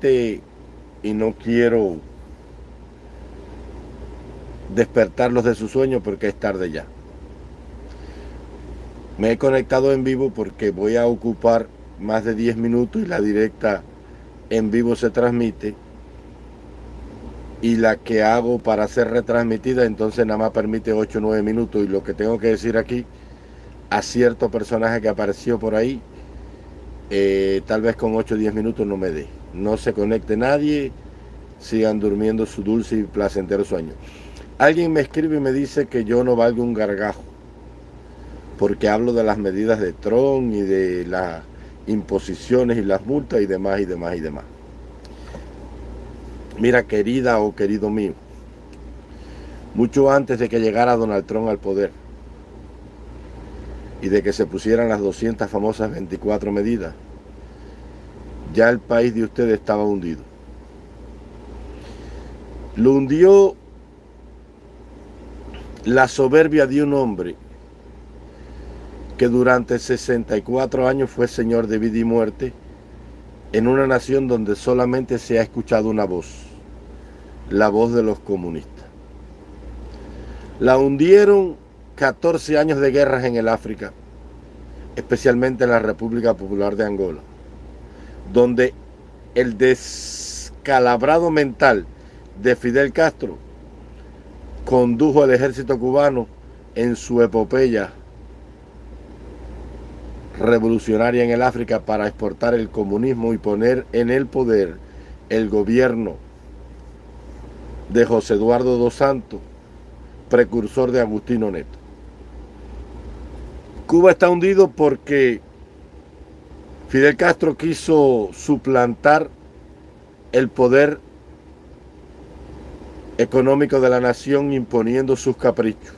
conecte y no quiero despertarlos de su sueño porque es tarde ya. Me he conectado en vivo porque voy a ocupar más de 10 minutos y la directa en vivo se transmite, y la que hago para ser retransmitida entonces nada más permite 8 o 9 minutos, y lo que tengo que decir aquí a cierto personaje que apareció por ahí, tal vez con 8 o 10 minutos no me dé. No se conecte nadie, sigan durmiendo su dulce y placentero sueño. Alguien me escribe y me dice que yo no valgo un gargajo porque hablo de las medidas de Trump y de las imposiciones y las multas y demás y demás y demás. Mira, querida o querido mío, mucho antes de que llegara Donald Trump al poder y de que se pusieran las 200 famosas 24 medidas, ya el país de ustedes estaba hundido. Lo hundió la soberbia de un hombre que durante 64 años fue señor de vida y muerte en una nación donde solamente se ha escuchado una voz, la voz de los comunistas. La hundieron 14 años de guerras en el África, especialmente en la República Popular de Angola, donde el descalabrado mental de Fidel Castro condujo al ejército cubano en su epopeya revolucionaria en el África para exportar el comunismo y poner en el poder el gobierno de José Eduardo dos Santos, precursor de Agustino Neto. Cuba está hundido porque Fidel Castro quiso suplantar el poder económico de la nación imponiendo sus caprichos.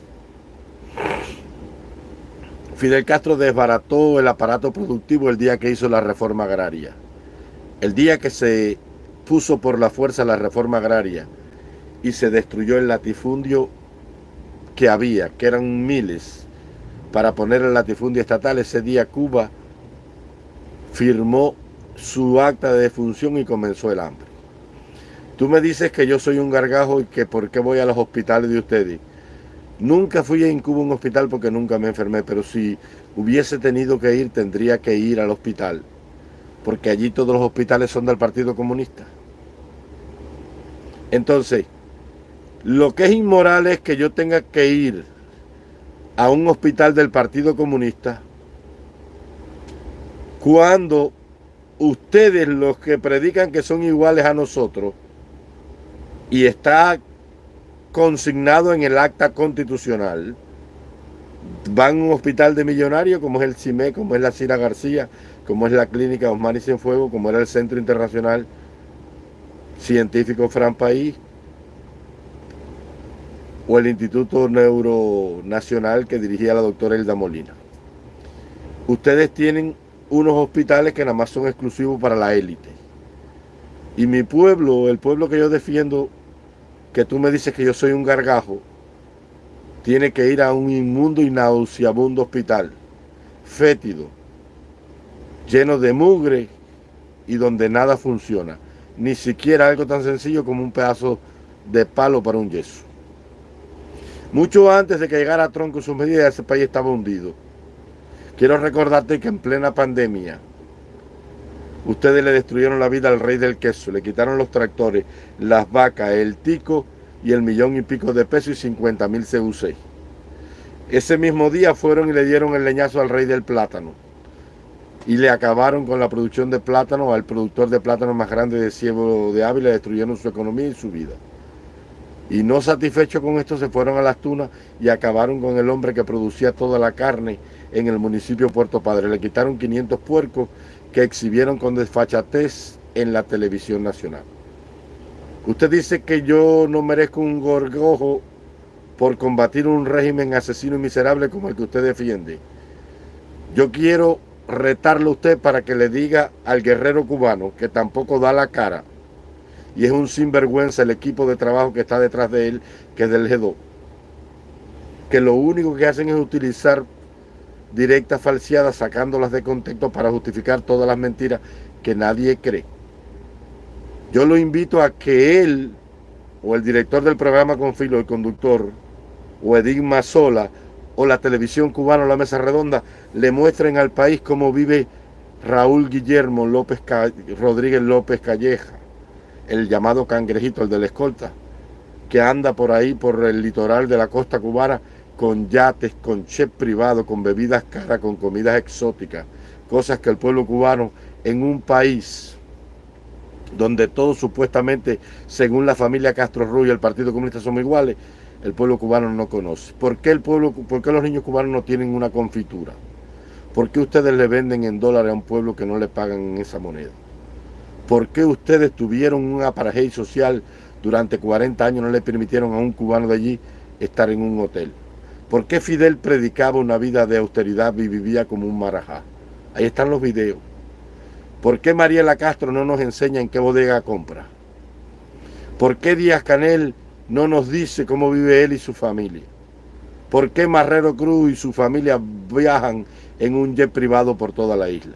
Fidel Castro desbarató el aparato productivo el día que hizo la reforma agraria. El día que se puso por la fuerza la reforma agraria y se destruyó el latifundio que había, que eran miles, para poner el latifundio estatal, ese día Cuba firmó su acta de defunción y comenzó el hambre. Tú me dices que yo soy un gargajo y que por qué voy a los hospitales de ustedes. Nunca fui en Cuba a un hospital porque nunca me enfermé, pero si hubiese tenido que ir, tendría que ir al hospital, porque allí todos los hospitales son del Partido Comunista. Entonces, lo que es inmoral es que yo tenga que ir a un hospital del Partido Comunista cuando ustedes, los que predican que son iguales a nosotros, y está consignado en el acta constitucional, van a un hospital de millonarios como es el CIME, como es la Cira García, como es la clínica Osmani Cienfuegos, como era el Centro Internacional Científico Fran País, o el Instituto Neuronacional que dirigía la doctora Hilda Molina. Ustedes tienen unos hospitales que nada más son exclusivos para la élite. Y mi pueblo, el pueblo que yo defiendo, que tú me dices que yo soy un gargajo, tiene que ir a un inmundo y nauseabundo hospital, fétido, lleno de mugre y donde nada funciona. Ni siquiera algo tan sencillo como un pedazo de palo para un yeso. Mucho antes de que llegara Trump con sus medidas, ese país estaba hundido. Quiero recordarte que en plena pandemia, ustedes le destruyeron la vida al rey del queso, le quitaron los tractores, las vacas, el tico y el millón y pico de pesos y 50,000 CUC. Ese mismo día fueron y le dieron el leñazo al rey del plátano y le acabaron con la producción de plátano al productor de plátano más grande de Ciego de Ávila, destruyeron su economía y su vida. Y no satisfechos con esto, se fueron a las tunas y acabaron con el hombre que producía toda la carne en el municipio de Puerto Padre. Le quitaron 500 puercos que exhibieron con desfachatez en la televisión nacional. Usted dice que yo no merezco un gorgojo por combatir un régimen asesino y miserable como el que usted defiende. Yo quiero retarlo a usted para que le diga al guerrero cubano, que tampoco da la cara, y es un sinvergüenza el equipo de trabajo que está detrás de él, que es del G2, que lo único que hacen es utilizar directas falseadas, sacándolas de contexto para justificar todas las mentiras que nadie cree. Yo lo invito a que él, o el director del programa Con Filo, el conductor, o Edith Mazola, o la televisión cubana o la Mesa Redonda, le muestren al país cómo vive Raúl Guillermo Rodríguez López Calleja, el llamado cangrejito, el de la escolta, que anda por ahí, por el litoral de la costa cubana, con yates, con chef privado, con bebidas caras, con comidas exóticas, cosas que el pueblo cubano, en un país donde todos supuestamente, según la familia Castro Ruz y el Partido Comunista, somos iguales, el pueblo cubano no conoce. ¿Por qué los niños cubanos no tienen una confitura? ¿Por qué ustedes le venden en dólares a un pueblo que no le pagan en esa moneda? ¿Por qué ustedes tuvieron un apartheid social durante 40 años, no le permitieron a un cubano de allí estar en un hotel? ¿Por qué Fidel predicaba una vida de austeridad y vivía como un marajá? Ahí están los videos. ¿Por qué Mariela Castro no nos enseña en qué bodega compra? ¿Por qué Díaz Canel no nos dice cómo vive él y su familia? ¿Por qué Marrero Cruz y su familia viajan en un jet privado por toda la isla?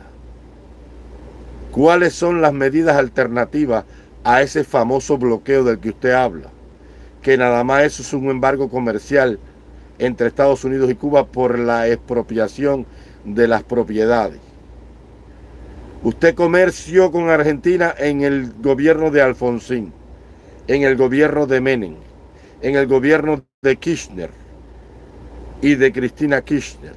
¿Cuáles son las medidas alternativas a ese famoso bloqueo del que usted habla? Que nada más eso es un embargo comercial entre Estados Unidos y Cuba por la expropiación de las propiedades. Usted comerció con Argentina en el gobierno de Alfonsín, en el gobierno de Menem, en el gobierno de Kirchner y de Cristina Kirchner.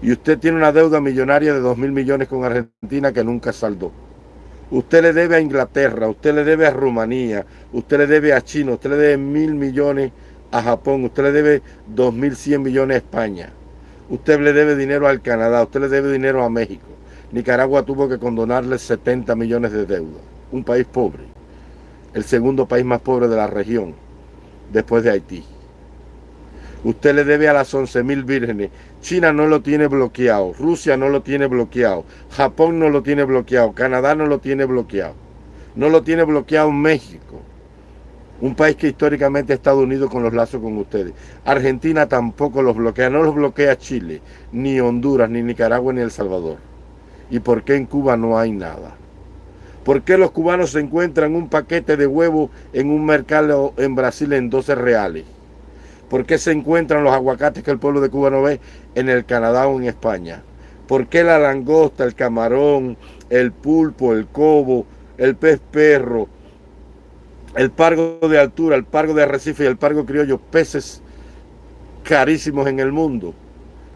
Y usted tiene una deuda millonaria de 2.000 millones con Argentina que nunca saldó. Usted le debe a Inglaterra, usted le debe a Rumanía, usted le debe a China, usted le debe 1.000 millones a Japón, usted le debe 2.100 millones a España. Usted le debe dinero al Canadá, usted le debe dinero a México. Nicaragua tuvo que condonarle 70 millones de deuda. Un país pobre. El segundo país más pobre de la región, después de Haití. Usted le debe a las 11.000 vírgenes. China no lo tiene bloqueado. Rusia no lo tiene bloqueado. Japón no lo tiene bloqueado. Canadá no lo tiene bloqueado. No lo tiene bloqueado México. Un país que históricamente ha estado unido con los lazos con ustedes. Argentina tampoco los bloquea. No los bloquea Chile, ni Honduras, ni Nicaragua, ni El Salvador. ¿Y por qué en Cuba no hay nada? ¿Por qué los cubanos se encuentran un paquete de huevo en un mercado en Brasil en 12 reales? ¿Por qué se encuentran los aguacates que el pueblo de Cuba no ve en el Canadá o en España? ¿Por qué la langosta, el camarón, el pulpo, el cobo, el pez perro, el pargo de altura, el pargo de arrecife y el pargo criollo, peces carísimos en el mundo,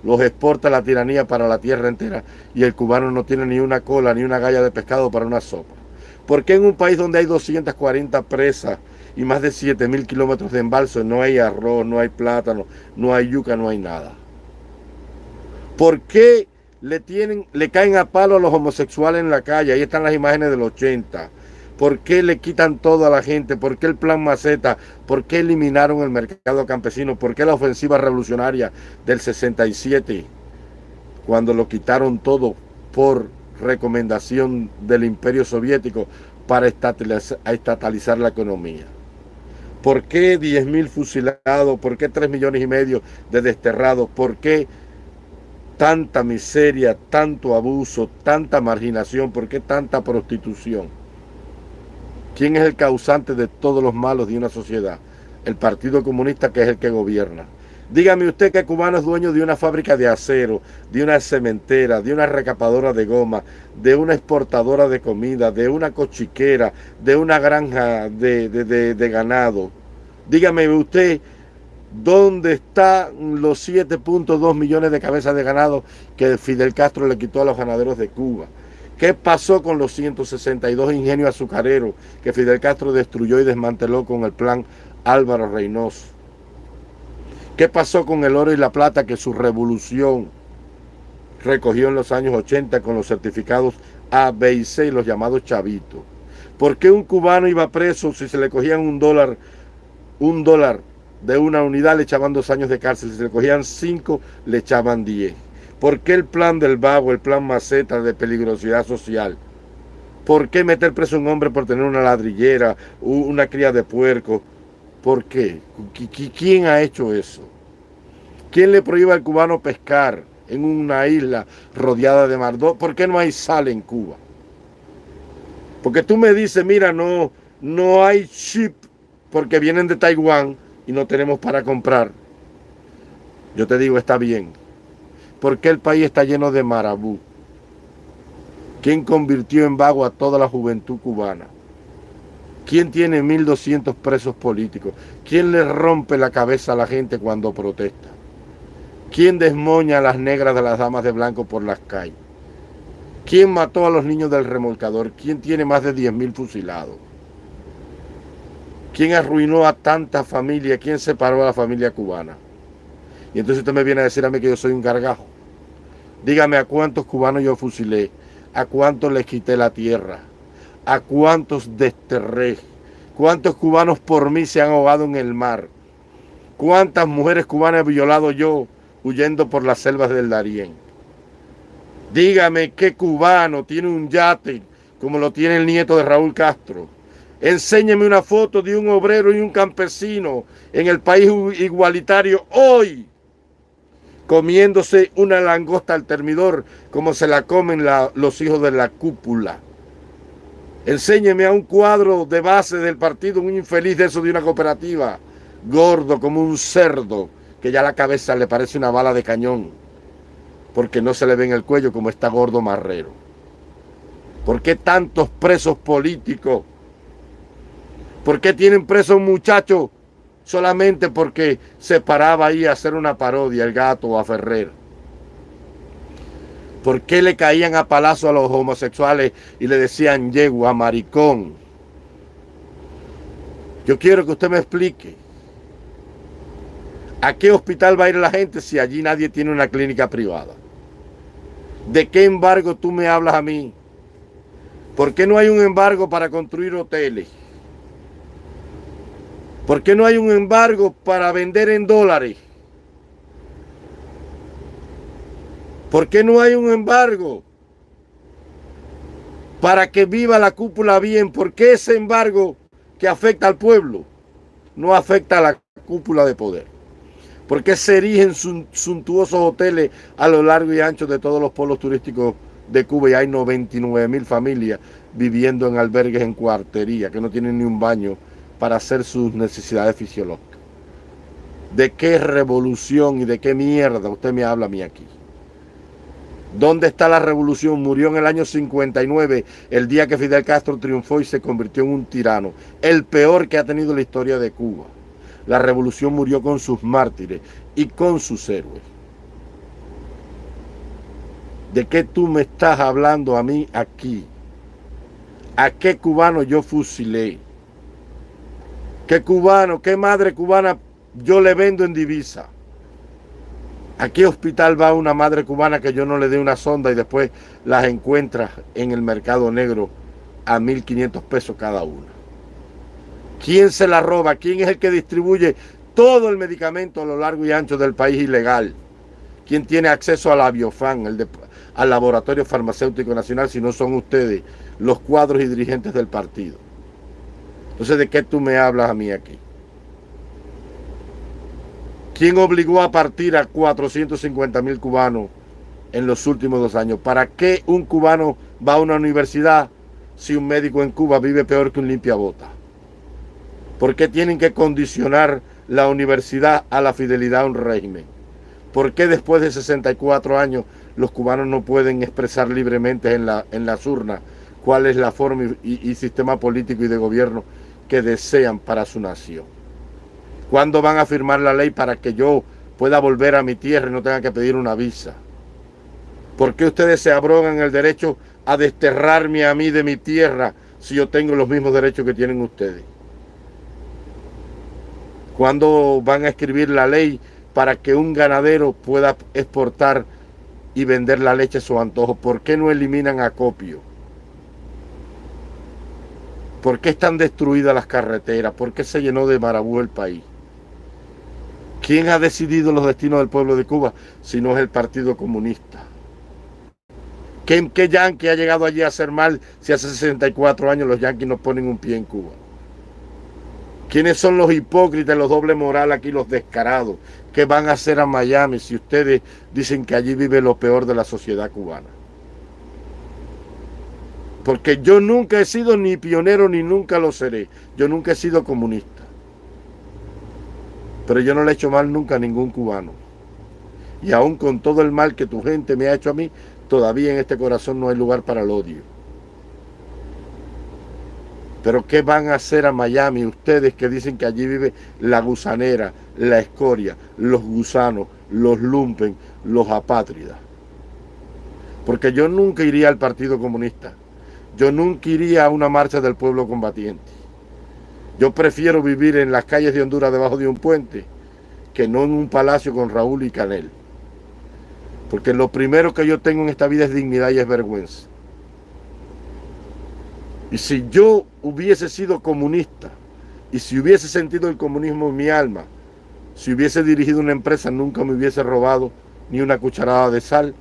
los exporta la tiranía para la tierra entera y el cubano no tiene ni una cola ni una galla de pescado para una sopa? ¿Por qué en un país donde hay 240 presas y más de 7.000 kilómetros de embalse no hay arroz, no hay plátano, no hay yuca, no hay nada? ¿Por qué le caen a palo a los homosexuales en la calle? Ahí están las imágenes del 80. ¿Por qué le quitan todo a la gente? ¿Por qué el plan Maceta? ¿Por qué eliminaron el mercado campesino? ¿Por qué la ofensiva revolucionaria del 67? Cuando lo quitaron todo por recomendación del Imperio Soviético para estatalizar la economía. ¿Por qué 10.000 fusilados? ¿Por qué 3,5 millones de desterrados? ¿Por qué tanta miseria, tanto abuso, tanta marginación? ¿Por qué tanta prostitución? ¿Quién es el causante de todos los malos de una sociedad? El Partido Comunista, que es el que gobierna. Dígame usted que cubano es dueño de una fábrica de acero, de una cementera, de una recapadora de goma, de una exportadora de comida, de una cochiquera, de una granja de ganado. Dígame usted, ¿dónde están los 7.2 millones de cabezas de ganado que Fidel Castro le quitó a los ganaderos de Cuba? ¿Qué pasó con los 162 ingenios azucareros que Fidel Castro destruyó y desmanteló con el plan Álvaro Reynoso? ¿Qué pasó con el oro y la plata que su revolución recogió en los años 80 con los certificados A, B y C y los llamados chavitos? ¿Por qué un cubano iba preso si se le cogían un dólar de una unidad le echaban 2 años de cárcel? Si se le cogían 5 le echaban 10. ¿Por qué el plan del Vago, el plan Maceta de peligrosidad social? ¿Por qué meter preso a un hombre por tener una ladrillera, una cría de puerco? ¿Por qué? ¿Quién ha hecho eso? ¿Quién le prohíbe al cubano pescar en una isla rodeada de mar? ¿Por qué no hay sal en Cuba? Porque tú me dices, mira, no hay chip porque vienen de Taiwán y no tenemos para comprar. Yo te digo, está bien. ¿Por qué el país está lleno de marabú? ¿Quién convirtió en vago a toda la juventud cubana? ¿Quién tiene 1.200 presos políticos? ¿Quién le rompe la cabeza a la gente cuando protesta? ¿Quién desmoña a las negras de las damas de blanco por las calles? ¿Quién mató a los niños del remolcador? ¿Quién tiene más de 10.000 fusilados? ¿Quién arruinó a tanta familia? ¿Quién separó a la familia cubana? Y entonces usted me viene a decir a mí que yo soy un gargajo. Dígame a cuántos cubanos yo fusilé, a cuántos les quité la tierra, a cuántos desterré, cuántos cubanos por mí se han ahogado en el mar, cuántas mujeres cubanas he violado yo huyendo por las selvas del Darién. Dígame qué cubano tiene un yate como lo tiene el nieto de Raúl Castro. Enséñeme una foto de un obrero y un campesino en el país igualitario hoy, comiéndose una langosta al termidor como se la comen los hijos de la cúpula. Enséñeme a un cuadro de base del partido, un infeliz de eso de una cooperativa, gordo como un cerdo, que ya la cabeza le parece una bala de cañón, porque no se le ve en el cuello como está gordo marrero. ¿Por qué tantos presos políticos? ¿Por qué tienen preso a un muchacho solamente porque se paraba ahí a hacer una parodia, el gato o a Ferrer? ¿Por qué le caían a palazo a los homosexuales y le decían yegua, maricón? Yo quiero que usted me explique. ¿A qué hospital va a ir la gente si allí nadie tiene una clínica privada? ¿De qué embargo tú me hablas a mí? ¿Por qué no hay un embargo para construir hoteles? ¿Por qué no hay un embargo para vender en dólares? ¿Por qué no hay un embargo para que viva la cúpula bien? ¿Por qué ese embargo que afecta al pueblo no afecta a la cúpula de poder? ¿Por qué se erigen suntuosos hoteles a lo largo y ancho de todos los polos turísticos de Cuba y hay 99.000 familias viviendo en albergues en cuartería que no tienen ni un baño para hacer sus necesidades fisiológicas? ¿De qué revolución y de qué mierda usted me habla a mí aquí? ¿Dónde está la revolución? Murió en el año 59, el día que Fidel Castro triunfó y se convirtió en un tirano, el peor que ha tenido la historia de Cuba. La revolución murió con sus mártires y con sus héroes. ¿De qué tú me estás hablando a mí aquí? ¿A qué cubano yo fusilé? ¿Qué cubano, qué madre cubana yo le vendo en divisa? ¿A qué hospital va una madre cubana que yo no le dé una sonda y después las encuentras en el mercado negro a 1.500 pesos cada una? ¿Quién se la roba? ¿Quién es el que distribuye todo el medicamento a lo largo y ancho del país ilegal? ¿Quién tiene acceso a la Biofan, al Laboratorio Farmacéutico Nacional, si no son ustedes, los cuadros y dirigentes del partido? Entonces, ¿de qué tú me hablas a mí aquí? ¿Quién obligó a partir a 450.000 cubanos en los últimos 2 años? ¿Para qué un cubano va a una universidad si un médico en Cuba vive peor que un limpiabota? ¿Por qué tienen que condicionar la universidad a la fidelidad a un régimen? ¿Por qué después de 64 años los cubanos no pueden expresar libremente en las urnas cuál es la forma y sistema político y de gobierno que desean para su nación? ¿Cuándo van a firmar la ley para que yo pueda volver a mi tierra y no tenga que pedir una visa? ¿Por qué ustedes se abrogan el derecho a desterrarme a mí de mi tierra si yo tengo los mismos derechos que tienen ustedes? ¿Cuándo van a escribir la ley para que un ganadero pueda exportar y vender la leche a su antojo? ¿Por qué no eliminan acopio? ¿Por qué están destruidas las carreteras? ¿Por qué se llenó de marabú el país? ¿Quién ha decidido los destinos del pueblo de Cuba si no es el Partido Comunista? ¿Qué yanqui ha llegado allí a hacer mal si hace 64 años los yanquis no ponen un pie en Cuba? ¿Quiénes son los hipócritas, los doble moral aquí, los descarados, que van a hacer a Miami si ustedes dicen que allí vive lo peor de la sociedad cubana? Porque yo nunca he sido ni pionero ni nunca lo seré. Yo nunca he sido comunista. Pero yo no le he hecho mal nunca a ningún cubano. Y aún con todo el mal que tu gente me ha hecho a mí, todavía en este corazón no hay lugar para el odio. Pero ¿qué van a hacer a Miami ustedes que dicen que allí vive la gusanera, la escoria, los gusanos, los lumpen, los apátridas? Porque yo nunca iría al Partido Comunista. Yo nunca iría a una marcha del pueblo combatiente. Yo prefiero vivir en las calles de Honduras debajo de un puente que no en un palacio con Raúl y Canel. Porque lo primero que yo tengo en esta vida es dignidad y es vergüenza. Y si yo hubiese sido comunista, y si hubiese sentido el comunismo en mi alma, si hubiese dirigido una empresa, nunca me hubiese robado ni una cucharada de sal,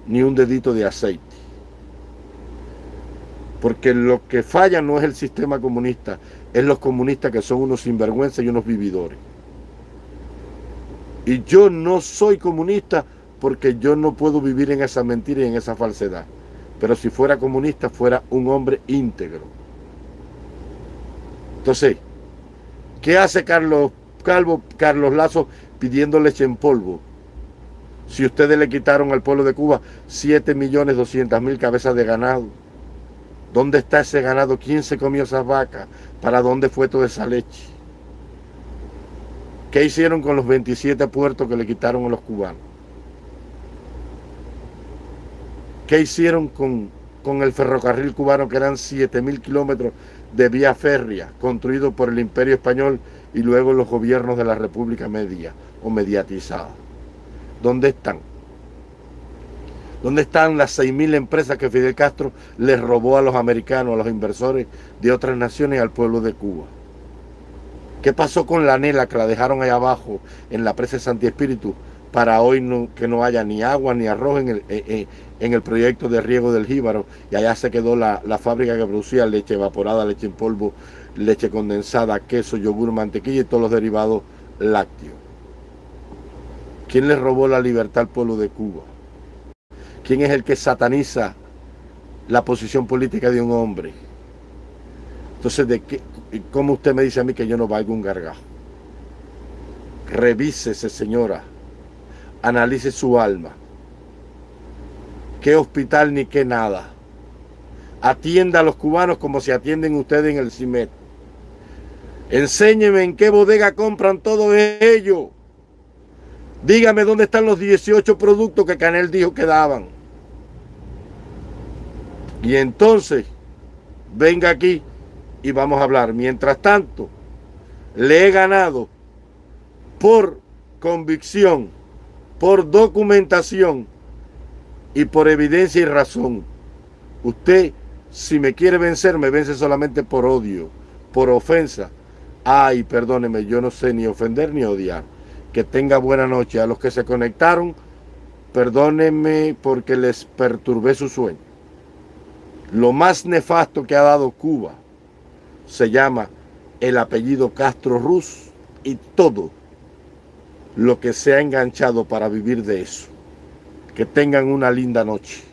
ni un dedito de aceite. Porque lo que falla no es el sistema comunista, es los comunistas que son unos sinvergüenzas y unos vividores. Y yo no soy comunista porque yo no puedo vivir en esa mentira y en esa falsedad. Pero si fuera comunista, fuera un hombre íntegro. Entonces, ¿qué hace Carlos Lazo pidiendo leche en polvo? Si ustedes le quitaron al pueblo de Cuba 7.200.000 cabezas de ganado. ¿Dónde está ese ganado? ¿Quién se comió esas vacas? ¿Para dónde fue toda esa leche? ¿Qué hicieron con los 27 puertos que le quitaron a los cubanos? ¿Qué hicieron con el ferrocarril cubano, que eran 7.000 kilómetros de vía férrea construido por el Imperio Español y luego los gobiernos de la República Media o mediatizada? ¿Dónde están? ¿Dónde están las 6.000 empresas que Fidel Castro les robó a los americanos, a los inversores de otras naciones y al pueblo de Cuba? ¿Qué pasó con la Nela, que la dejaron ahí abajo en la presa de Santi Espíritu para hoy que no haya ni agua ni arroz en el proyecto de riego del Jíbaro? Y allá se quedó la fábrica que producía leche evaporada, leche en polvo, leche condensada, queso, yogur, mantequilla y todos los derivados lácteos. ¿Quién le robó la libertad al pueblo de Cuba? ¿Quién es el que sataniza la posición política de un hombre? Entonces, ¿cómo usted me dice a mí que yo no valgo un gargajo? Revísese, señora. Analice su alma. ¿Qué hospital ni qué nada? Atienda a los cubanos como se atienden ustedes en el CIMET. Enséñeme en qué bodega compran todo ello. Dígame dónde están los 18 productos que Canel dijo que daban. Y entonces, venga aquí y vamos a hablar. Mientras tanto, le he ganado por convicción, por documentación y por evidencia y razón. Usted, si me quiere vencer, me vence solamente por odio, por ofensa. Ay, perdóneme, yo no sé ni ofender ni odiar. Que tenga buena noche. A los que se conectaron, perdónenme porque les perturbé su sueño. Lo más nefasto que ha dado Cuba se llama el apellido Castro Ruz y todo lo que se ha enganchado para vivir de eso. Que tengan una linda noche.